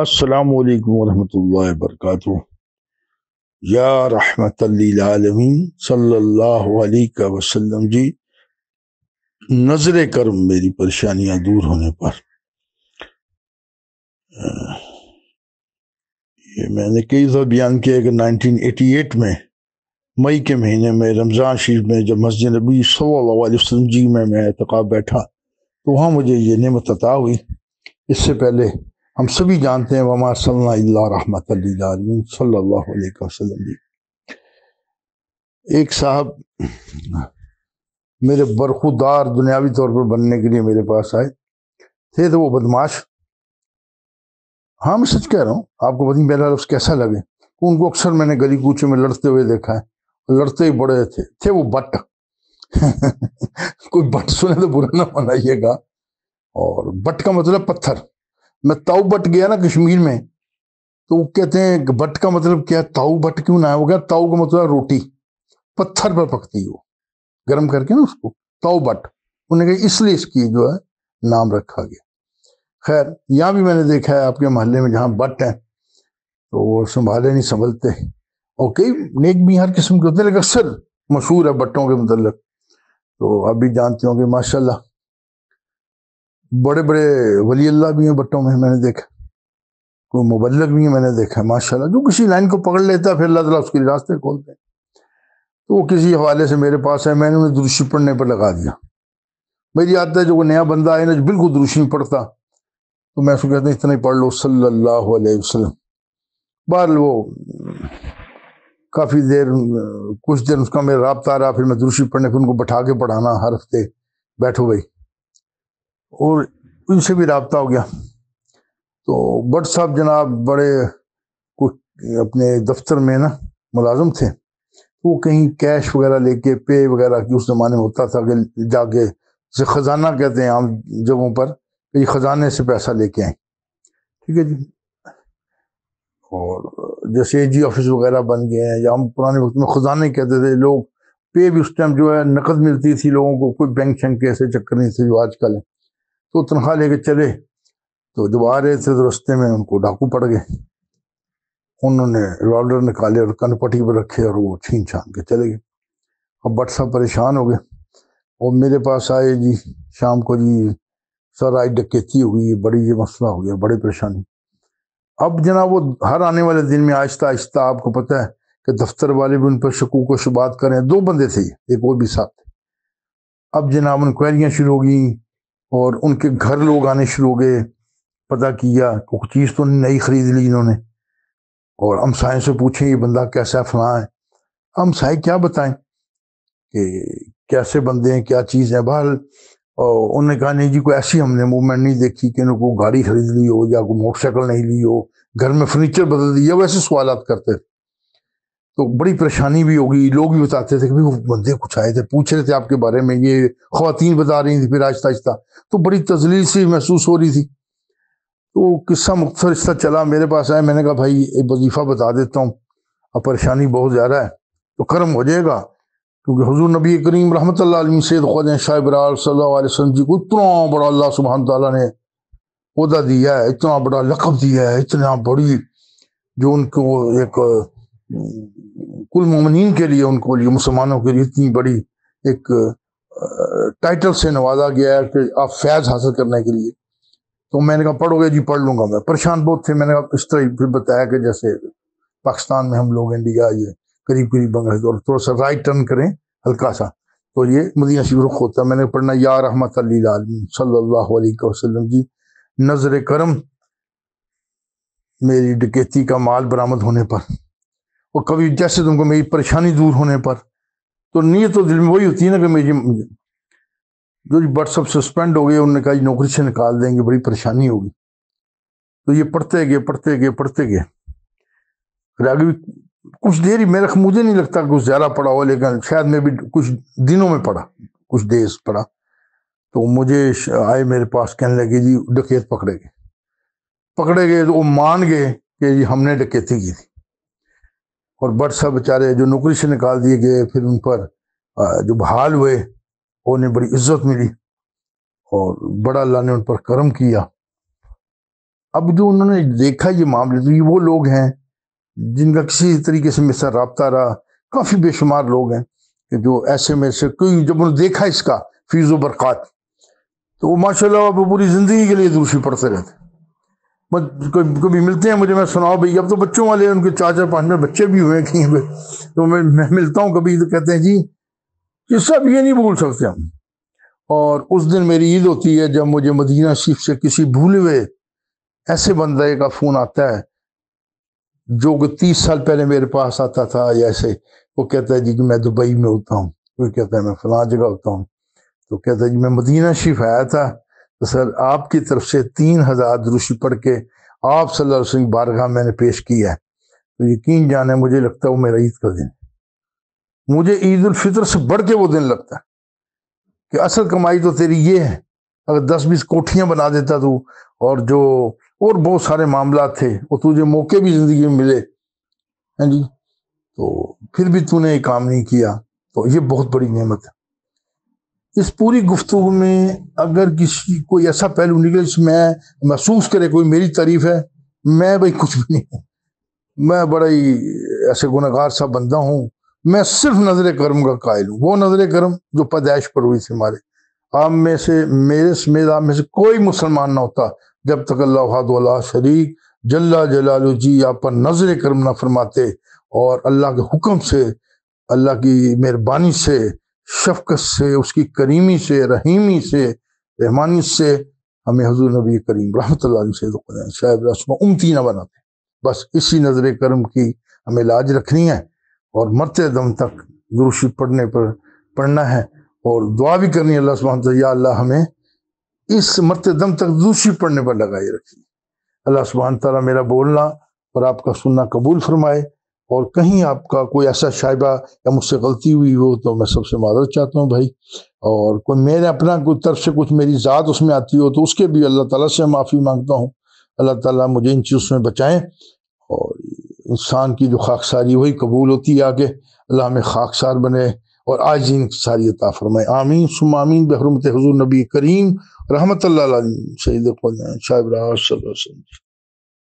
السلام علیکم ورحمۃ اللہ وبرکاتہ۔ یا رحمت للعالمین صلی اللہ علیہ وسلم جی، نظر کرم میری پریشانیاں دور ہونے پر۔ یہ میں نے کئی دفعہ بیان کیا کہ 1988 میں مئی کے مہینے میں رمضان شریف میں جب مسجد نبی صلی اللہ علیہ وسلم جی میں اعتکاف بیٹھا تو وہاں مجھے یہ نعمت عطا ہوئی۔ اس سے پہلے ہم سبھی جانتے ہیں وما صلی اللہ رحمت للعالمین صلی اللہ علیہ وسلم جی۔ ایک صاحب میرے برخودار دنیاوی طور پر بننے کے لیے میرے پاس آئے تھے، تو وہ بدماش، ہاں میں سچ کہہ رہا ہوں، آپ کو پتہ نہیں میرا لفظ کیسا لگے، ان کو اکثر میں نے گلی کوچے میں لڑتے ہوئے دیکھا ہے، لڑتے ہی بڑے تھے وہ بٹ کوئی بٹ سنے تو برا نہ منائیے گا، اور بٹ کا مطلب پتھر۔ میں تاؤ بٹ گیا نا کشمیر میں، تو وہ کہتے ہیں کہ بٹ کا مطلب کیا، تاؤ بٹ کیوں نہ ہے؟ وہ کیا تاؤ کا مطلب روٹی پتھر پر پکتی ہے، وہ گرم کر کے نا اس کو تاؤ بٹ، انہوں نے کہا اس لیے اس کی جو ہے نام رکھا گیا۔ خیر یہاں بھی میں نے دیکھا ہے آپ کے محلے میں جہاں بٹ ہیں تو وہ سنبھالے نہیں سنبھلتے، اور کئی نیک بھی ہر قسم کے ہوتے ہیں، لیکن اکثر مشہور ہے بٹوں کے متعلق، تو آپ بھی جانتے ہوں کہ ماشاءاللہ بڑے بڑے ولی اللہ بھی ہیں بٹوں میں نے دیکھا، کوئی مبلغ بھی ہیں میں نے دیکھا، ماشاءاللہ جو کسی لائن کو پکڑ لیتا ہے پھر اللہ تعالیٰ اس کے راستے کھولتے ہیں۔ تو وہ کسی حوالے سے میرے پاس ہے، میں نے انہیں درشی پڑھنے پر لگا دیا۔ میری عادت ہے جو کوئی نیا بندہ آئے نا جو بالکل درشی نہیں پڑھتا تو میں اس کو کہتا ہوں اتنا ہی پڑھ لو صلی اللہ علیہ وسلم۔ بہرحال وہ کافی دیر کچھ دیر اس کا میرا رابطہ رہا، پھر میں درشی پڑھنے پھر ان کو بٹھا کے پڑھانا ہر ہفتے، بیٹھو بھائی، اور ان سے بھی رابطہ ہو گیا۔ تو بٹ صاحب جناب بڑے اپنے دفتر میں نا ملازم تھے، وہ کہیں کیش وغیرہ لے کے پے وغیرہ کی اس زمانے میں ہوتا تھا کہ جا کے جسے خزانہ کہتے ہیں عام جگہوں پر، کہ یہ خزانے سے پیسہ لے کے آئیں، ٹھیک ہے جی۔ اور جیسے اے جی آفس وغیرہ بن گئے ہیں، یا ہم پرانے وقت میں خزانے کہتے تھے، لوگ پے بھی اس ٹائم جو ہے نقد ملتی تھی لوگوں کو، کوئی بینک شینک کے ایسے چکر نہیں تھے جو آج کل ہیں، تو تنخواہ لے کے چلے، تو جب آ رہے تھے تو رستے میں ان کو ڈاکو پڑ گئے، انہوں نے ریوالور نکالے اور کن پٹی پر رکھے اور وہ چھین چھان کے چلے گئے۔ اب بٹ صاحب پریشان ہو گئے اور میرے پاس آئے جی شام کو، جی سر آج ڈکیتی ہو گئی، بڑی یہ مسئلہ ہو گیا، بڑی پریشانی۔ اب جناب وہ ہر آنے والے دن میں آہستہ آہستہ آپ کو پتہ ہے کہ دفتر والے بھی ان پر شکوک و شبہات کریں، دو بندے تھے ایک اور بھی ساتھ تھے۔ اب جناب انکوائریاں شروع ہو گئیں اور ان کے گھر لوگ آنے شروع ہو گئے، پتہ کیا کوئی چیز تو نئی خرید لی انہوں نے، اور ہمسائے سے پوچھیں یہ بندہ کیسا فلاں ہے، ہمسائے کیا بتائیں کہ کیسے بندے ہیں کیا چیز ہے۔ بہرحال انہوں نے کہا نہیں جی کوئی ایسی ہم نے موومنٹ نہیں دیکھی کہ انہوں کو گاڑی خرید لی ہو یا کوئی موٹر سائیکل نہیں لی ہو، گھر میں فرنیچر بدل دیا، ویسے سوالات کرتے تھے۔ تو بڑی پریشانی بھی ہوگی، لوگ بھی بتاتے تھے کہ وہ بندے کچھ آئے تھے پوچھ رہے تھے آپ کے بارے میں، یہ خواتین بتا رہی تھی، پھر آہستہ آہستہ تو بڑی تذلیل سی محسوس ہو رہی تھی۔ تو قصہ مختصر اس طرح چلا، میرے پاس آئے، میں نے کہا بھائی ایک وظیفہ بتا دیتا ہوں، اب پریشانی بہت زیادہ ہے تو کرم ہو جائے گا، کیونکہ حضور نبی کریم رحمۃ اللہ علیہ سید خواجہ شاہ برار صلی اللہ علیہ وسلم جی کو اتنا بڑا اللہ سبحانہ تعالیٰ نے عہدہ دیا ہے، اتنا بڑا لقب دیا ہے، اتنا بڑی جو ان کو ایک کل مومنین کے لیے، ان کو لیے مسلمانوں کے لیے اتنی بڑی ایک ٹائٹل سے نوازا گیا ہے کہ آپ فیض حاصل کرنے کے لیے۔ تو میں نے کہا پڑھو گے جی پڑھ لوں گا میں، پریشان بہت تھے، میں نے کہا اس طرح پھر بتایا کہ جیسے پاکستان میں ہم لوگ انڈیا یہ قریب قریب بنگلہ اور تھوڑا سا رائٹ ٹرن کریں ہلکا سا تو یہ مدینہ شریف رخ ہوتا ہے۔ میں نے پڑھنا یا رحمت للعالمین صلی اللہ علیہ وسلم جی، نظر کرم میری ڈکیتی کا مال برآمد ہونے پر، اور کبھی جیسے تم کو میری پریشانی دور ہونے پر، تو نیت تو دل میں وہی ہوتی ہے نا کہ میری جو بٹ سب سسپینڈ ہو گئے، انہوں نے کہا جی نوکری سے نکال دیں گے، بڑی پریشانی ہوگی۔ تو یہ پڑھتے گئے پھر آگے بھی کچھ دیر ہی، مجھے نہیں لگتا کچھ زیادہ پڑھا ہو، لیکن شاید میں بھی کچھ دنوں میں پڑھا، کچھ دیز پڑھا۔ تو مجھے آئے میرے پاس، کہنے لگے جی ڈکیت پکڑے گئے تو وہ مان گئے کہ جی ہم نے ڈکیتی کی تھی، اور بٹ صاحب بیچارے جو نوکری سے نکال دیے گئے، پھر ان پر جو بحال ہوئے انہیں بڑی عزت ملی اور بڑا اللہ نے ان پر کرم کیا۔ اب جو انہوں نے دیکھا یہ معاملے، تو یہ وہ لوگ ہیں جن کا کسی طریقے سے میرے ساتھ رابطہ رہا، کافی بے شمار لوگ ہیں کہ جو ایسے میں سے کوئی جب انہوں نے دیکھا اس کا فیض و برکات، تو وہ ماشاءاللہ وہ پوری زندگی کے لیے درود پڑھتے رہتے. کبھی ملتے ہیں مجھے، میں سناؤ بھائی، اب تو بچوں والے ان کے 4-5 میں بچے بھی ہوئے ہیں کہیں پہ، تو میں ملتا ہوں کبھی، تو کہتے ہیں جی یہ سب یہ نہیں بھول سکتے ہم. اور اس دن میری عید ہوتی ہے جب مجھے مدینہ شریف سے کسی بھولے ہوئے ایسے بندے کا فون آتا ہے جو کہ 30 سال پہلے میرے پاس آتا تھا، یا ایسے وہ کہتا ہے جی کہ میں دبئی میں ہوتا ہوں، کوئی کہتا ہے میں فلاں جگہ ہوتا ہوں، تو کہتا ہے جی میں مدینہ شریف آیا تھا، تو سر آپ کی طرف سے 3000 درود پڑھ کے آپ صلی اللہ علیہ وسلم بارگاہ میں نے پیش کیا ہے. تو یقین جانے مجھے لگتا ہے وہ میرا عید کا دن، مجھے عید الفطر سے بڑھ کے وہ دن لگتا ہے کہ اصل کمائی تو تیری یہ ہے. اگر 10-20 کوٹھیاں بنا دیتا تو، اور جو اور بہت سارے معاملات تھے، اور تجھے موقع بھی زندگی میں ملے ہیں جی، تو پھر بھی تو نے یہ کام نہیں کیا، تو یہ بہت بڑی نعمت ہے. اس پوری گفتگو میں اگر کسی کوئی ایسا پہلو نکلے جس میں محسوس کرے کوئی میری تعریف ہے، میں بھائی کچھ بھی نہیں ہوں، میں بڑا ہی ایسے گنہگار سا بندہ ہوں. میں صرف نظر کرم کا قائل ہوں، وہ نظر کرم جو پیدائش پر ہوئی تھی ہمارے. آپ میں سے، میرے سمیت آپ میں سے کوئی مسلمان نہ ہوتا جب تک اللہ وحدہ لا شریک جل جلالہ جی آپ پر نظر کرم نہ فرماتے، اور اللہ کے حکم سے، اللہ کی مہربانی سے، شفقت سے، اس کی کریمی سے، رحیمی سے، رحمانی سے ہمیں حضور نبی کریم رحمۃ اللہ علیہ سے شاید امتی نہ بناتے. بس اسی نظر کرم کی ہمیں لاج رکھنی ہے، اور مرتے دم تک درود شریف پڑھنا ہے، اور دعا بھی کرنی ہے اللہ سبحانہ وتعالی، یا اللہ ہمیں اس مرتے دم تک درود شریف پڑھنے پر لگائے رکھیے. اللہ سبحانہ وتعالی میرا بولنا اور آپ کا سننا قبول فرمائے، اور کہیں آپ کا کوئی ایسا شائبہ یا مجھ سے غلطی ہوئی ہو تو میں سب سے معذرت چاہتا ہوں بھائی، اور کوئی میرے اپنا کوئی طرف سے کچھ میری ذات اس میں آتی ہو تو اس کے بھی اللہ تعالیٰ سے معافی مانگتا ہوں. اللہ تعالیٰ مجھے ان چیزوں میں بچائیں، اور انسان کی جو خاکساری وہی قبول ہوتی ہے آگے. اللہ ہمیں خاکسار بنے اور آج انکساری عطا فرمائے. آمین ثم آمین بحرمت حضور نبی کریم رحمت اللہ علیہ سید القوم شاہ ابراہیم صلی اللہ علیہ وسلم.